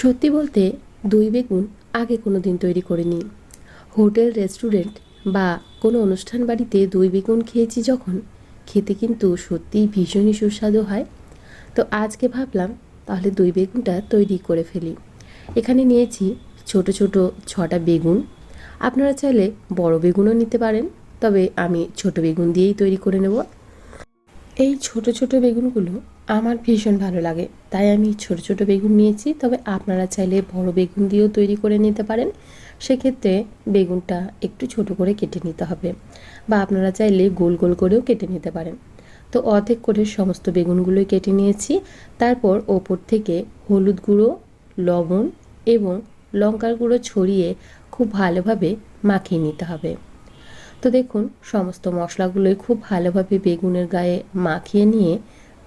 সত্যি বলতে দই বেগুন আগে কোনো দিন তৈরি করিনি। হোটেল রেস্টুরেন্ট বা কোনো অনুষ্ঠান বাড়িতে দই বেগুন খেয়েছি যখন, খেতে কিন্তু সত্যিই ভীষণই সুস্বাদু হয়। তো আজকে ভাবলাম তাহলে দই বেগুনটা তৈরি করে ফেলি। এখানে নিয়েছি ছোট ছোট 6টা বেগুন। আপনারা চাইলে বড় বেগুনও নিতে পারেন, তবে আমি ছোট বেগুন দিয়েই তৈরি করে নেব। এই ছোট ছোট বেগুনগুলো আমার ভীষণ ভালো লাগে, তাই আমি ছোট ছোট বেগুন নিয়েছি। তবে আপনারা চাইলে বড় বেগুন দিয়েও তৈরি করে নিতে পারেন। সেক্ষেত্রে বেগুনটা একটু ছোট করে কেটে নিতে হবে, বা আপনারা চাইলে গোল গোল করেও কেটে নিতে পারেন। তো অর্ধেক করে সমস্ত বেগুনগুলোই কেটে নিয়েছি। তারপর ওপর থেকে হলুদ গুঁড়ো, লবণ এবং লঙ্কার গুঁড়ো ছড়িয়ে খুব ভালোভাবে মাখিয়ে নিতে হবে। তো দেখুন, সমস্ত মশলাগুলোই খুব ভালোভাবে বেগুনের গায়ে মাখিয়ে নিয়ে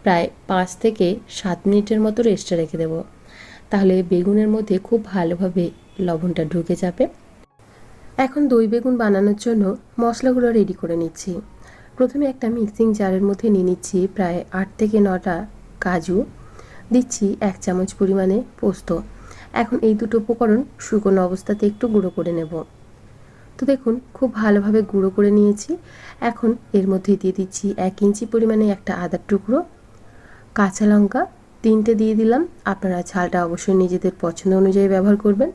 প্রায় 5 থেকে 7 মিনিটের মতো রেস্টে রেখে দেব। তাহলে বেগুনের মধ্যে খুব ভালোভাবে লবণটা ঢুকে যাবে। এখন দই বেগুন বানানোর জন্য মশলাগুলো রেডি করে নিচ্ছি। প্রথমে একটা মিক্সিং জারের মধ্যে নিয়ে নিচ্ছি প্রায় 8 থেকে 9টা কাজু, দিচ্ছি 1 চামচ পরিমাণে পোস্ত। এখন এই দুটো উপকরণ শুকনো অবস্থাতে একটু গুঁড়ো করে নেব। তো দেখুন, খুব ভালোভাবে গুঁড়ো করে নিয়েছি। এখন এর মধ্যে দিয়ে দিচ্ছি 1 ইঞ্চি পরিমাণে একটা আদার টুকরো, কাঁচা লঙ্কা 3টে দিয়ে দিলাম। আপনারা ঝালটা অবশ্যই নিজেদের পছন্দ অনুযায়ী ব্যবহার করবেন।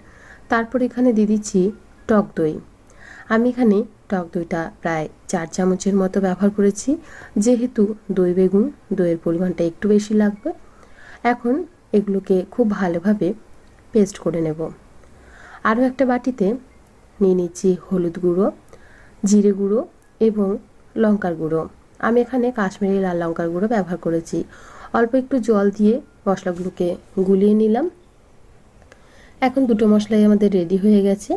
তারপর এখানে দিয়ে দিচ্ছি টক দই। আমি এখানে টক দইটা প্রায় 4 চামচের মতো ব্যবহার করেছি, যেহেতু দই বেগুন দইয়ের পরিমাণটা একটু বেশি লাগবে। এখন এগুলোকে খুব ভালোভাবে পেস্ট করে নেব। আরও একটা বাটিতে নিয়ে নিচ্ছি হলুদ গুঁড়ো, জিরে গুঁড়ো এবং লঙ্কার গুঁড়ো। আমি এখানে কাশ্মীরি লাল লঙ্কার গুঁড়ো ব্যবহার করেছি। অল্প একটু জল দিয়ে মশলাগুলোকে গুলিয়ে নিলাম। এখন দুটো মশলাই আমাদের রেডি হয়ে গেছে।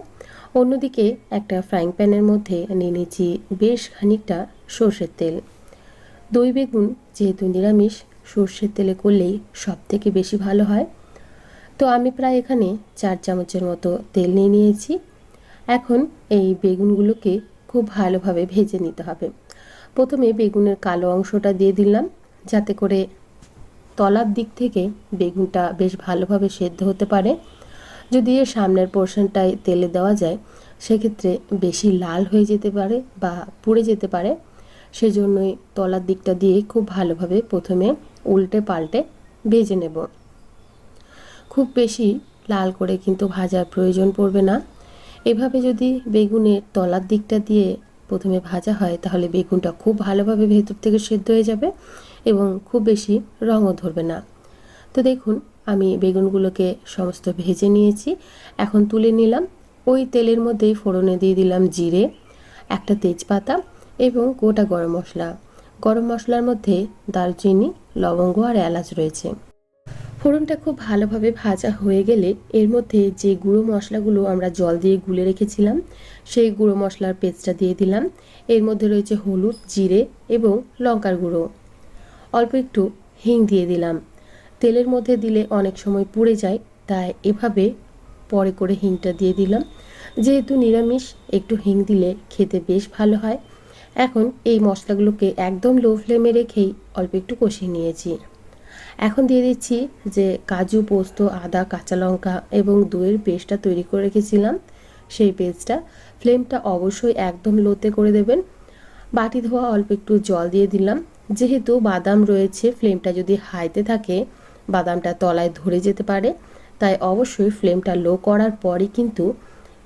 অন্যদিকে একটা ফ্রাইং প্যানের মধ্যে নিয়ে নিচ্ছি বেশ খানিকটা সর্ষের তেল। দই বেগুন যেহেতু নিরামিষ, সর্ষের তেলে করলেই সব থেকে বেশি ভালো হয়। তো আমি প্রায় এখানে 4 চামচের মতো তেল নিয়ে নিয়েছি। এখন এই বেগুনগুলোকে খুব ভালোভাবে ভেজে নিতে হবে। প্রথমে বেগুনের কালো অংশটা দিয়ে দিলাম, যাতে করে তলার দিক থেকে বেগুনটা বেশ ভালোভাবে সেদ্ধ হতে পারে। যদি এর সামনের পোর্শনটায় তেলে দেওয়া যায়, সেক্ষেত্রে বেশি লাল হয়ে যেতে পারে বা পুড়ে যেতে পারে। সেজন্যই তলার দিকটা দিয়ে খুব ভালোভাবে প্রথমে উল্টে পাল্টে ভেজে নেব। খুব বেশি লাল করে কিন্তু ভাজার প্রয়োজন পড়বে না। এভাবে যদি বেগুনের তলার দিকটা দিয়ে প্রথমে ভাজা হয়, তাহলে বেগুনটা খুব ভালোভাবে ভেতর থেকে সেদ্ধ হয়ে যাবে এবং খুব বেশি রঙও ধরবে না। তো দেখুন, আমি বেগুনগুলোকে সমস্ত ভেজে নিয়েছি। এখন তুলে নিলাম। ওই তেলের মধ্যেই ফোড়নে দিয়ে দিলাম জিরে, একটা তেজপাতা এবং গোটা গরম মশলা। গরম মশলার মধ্যে দারচিনি, লবঙ্গ আর এলাচ রয়েছে। ফোড়নটা খুব ভালোভাবে ভাজা হয়ে গেলে এর মধ্যে যে গুঁড়ো মশলাগুলো আমরা জল দিয়ে গুলে রেখেছিলাম, সেই গুঁড়ো মশলার পেস্টটা দিয়ে দিলাম। এর মধ্যে রয়েছে হলুদ, জিরে এবং লঙ্কার গুঁড়ো। অল্প একটু হিং দিয়ে দিলাম। তেলের মধ্যে দিলে অনেক সময় পুড়ে যায়, তাই এভাবে পরে করে হিংটা দিয়ে দিলাম। যেহেতু নিরামিষ, একটু হিং দিলে খেতে বেশ ভালো হয়। এখন এই মশলাগুলোকে একদম লো ফ্লেমে রেখেই অল্প একটু কষিয়ে নিয়েছি। এখন দিয়ে দিচ্ছি যে কাজু, পোস্ত, আদা, কাঁচা লঙ্কা এবং দইয়ের পেস্টটা তৈরি করে রেখেছিলাম, সেই পেস্টটা। ফ্লেমটা অবশ্যই একদম লোতে করে দেবেন। বাটি ধোয়া অল্প একটু জল দিয়ে দিলাম। যেহেতু বাদাম রয়েছে, ফ্লেমটা যদি হাইতে থাকে বাদামটা তলায় ধরে যেতে পারে, তাই অবশ্যই ফ্লেমটা লো করার পরই কিন্তু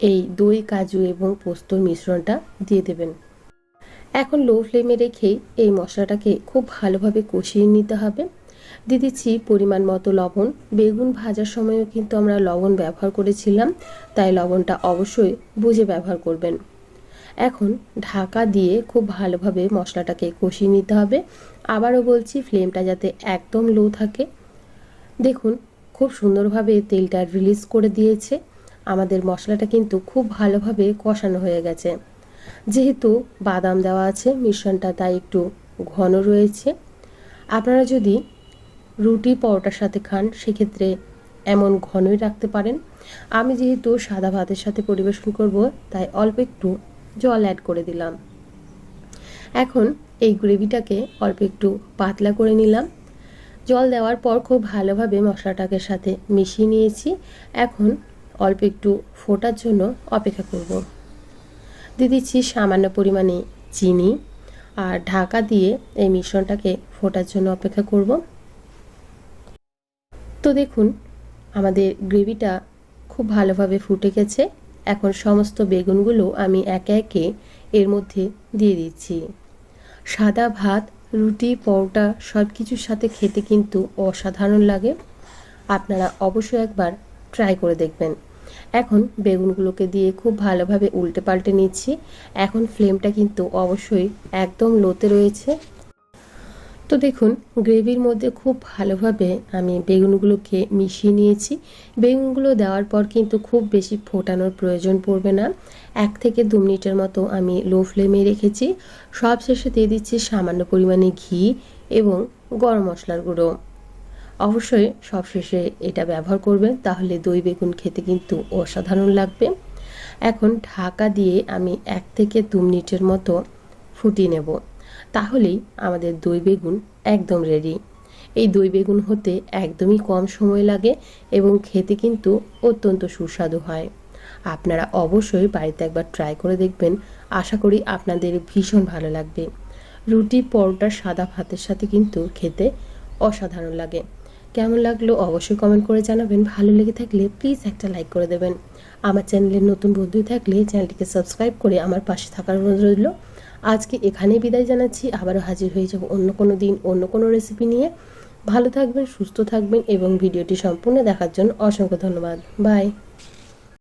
এই দই, কাজু এবং পোস্তর মিশ্রণটা দিয়ে দেবেন। এখন লো ফ্লেমে রেখেই এই মশলাটাকে খুব ভালোভাবে কষিয়ে নিতে হবে। দিয়ে দিচ্ছি পরিমাণ মতো লবণ। বেগুন ভাজার সময়ও কিন্তু আমরা লবণ ব্যবহার করেছিলাম, তাই লবণটা অবশ্যই বুঝে ব্যবহার করবেন। এখন ঢাকা দিয়ে খুব ভালোভাবে মশলাটাকে কষিয়ে নিতে হবে। আবারও বলছি, ফ্লেমটা যাতে একদম লো থাকে। দেখুন, খুব সুন্দরভাবে তেলটা রিলিজ করে দিয়েছে। আমাদের মশলাটা কিন্তু খুব ভালোভাবে কষানো হয়ে গেছে। যেহেতু বাদাম দেওয়া আছে মিশ্রণটা, তাই একটু ঘন রয়েছে। আপনারা যদি রুটি পরোটার সাথে খান, সেক্ষেত্রে এমন ঘনই রাখতে পারেন। আমি যেহেতু সাদা ভাতের সাথে পরিবেশন করব, তাই অল্প একটু জল অ্যাড করে দিলাম। এখন এই গ্রেভিটাকে অল্প একটু পাতলা করে নিলাম। জল দেওয়ার পর খুব ভালোভাবে মশলাটাকে সাথে মিশিয়ে নিয়েছি। এখন অল্প একটু ফোটার জন্য অপেক্ষা করব। দিয়ে দিচ্ছি সামান্য পরিমাণে চিনি আর ঢাকা দিয়ে এই মিশ্রণটাকে ফোটার জন্য অপেক্ষা করব। তো দেখুন আমাদের গ্রেভিটা খুব ভালোভাবে ফুটে গেছে। এখন সমস্ত বেগুনগুলো আমি একে একে এর মধ্যে দিয়ে দিচ্ছি। সাদা ভাত, রুটি, পরোটা সব কিছুর সাথে খেতে কিন্তু অসাধারণ লাগে। আপনারা অবশ্যই একবার ট্রাই করে দেখবেন। এখন বেগুনগুলোকে দিয়ে খুব ভালোভাবে উল্টে পাল্টে নিচ্ছি। এখন ফ্লেমটা কিন্তু অবশ্যই একদম লোতে রয়েছে। তো দেখুন গ্রেভির মধ্যে খুব ভালোভাবে আমি বেগুনগুলোকে মিশিয়ে নিয়েছি। বেগুনগুলো দেওয়ার পর কিন্তু খুব বেশি ফোটানোর প্রয়োজন পড়বে না। 1 থেকে 2 মিনিটের মতো আমি লো ফ্লেমে রেখেছি। সব শেষে দিয়ে দিচ্ছি সামান্য পরিমাণে ঘি এবং গরম মশলার গুঁড়ো। অবশ্যই সবশেষে এটা ব্যবহার করবেন, তাহলে দই বেগুন খেতে কিন্তু অসাধারণ লাগবে। এখন ঢাকা দিয়ে আমি 1 থেকে 2 মিনিটের মতো ফুটিয়ে নেব। তাহলেই আমাদের দই বেগুন একদম রেডি। এই দই বেগুন হতে একদমই কম সময় লাগে এবং খেতে কিন্তু অত্যন্ত সুস্বাদু হয়। আপনারা অবশ্যই বাড়িতে একবার ট্রাই করে দেখবেন। আশা করি আপনাদের ভীষণ ভালো লাগবে। রুটি, পরোটা, সাদা ভাতের সাথে কিন্তু খেতে অসাধারণ লাগে। কেমন লাগলো অবশ্যই কমেন্ট করে জানাবেন। ভালো লেগে থাকলে প্লিজ একটা লাইক করে দেবেন। আমার চ্যানেলের নতুন বন্ধু থাকলে চ্যানেলটিকে সাবস্ক্রাইব করে আমার পাশে থাকার অনুরোধ রইল। আজকে এখানেই বিদায় জানাচ্ছি। আবারও হাজির হয়ে যাব অন্য কোনো দিন অন্য কোনো রেসিপি নিয়ে। ভালো থাকবেন, সুস্থ থাকবেন এবং ভিডিওটি সম্পূর্ণ দেখার জন্য অসংখ্য ধন্যবাদ। বাই।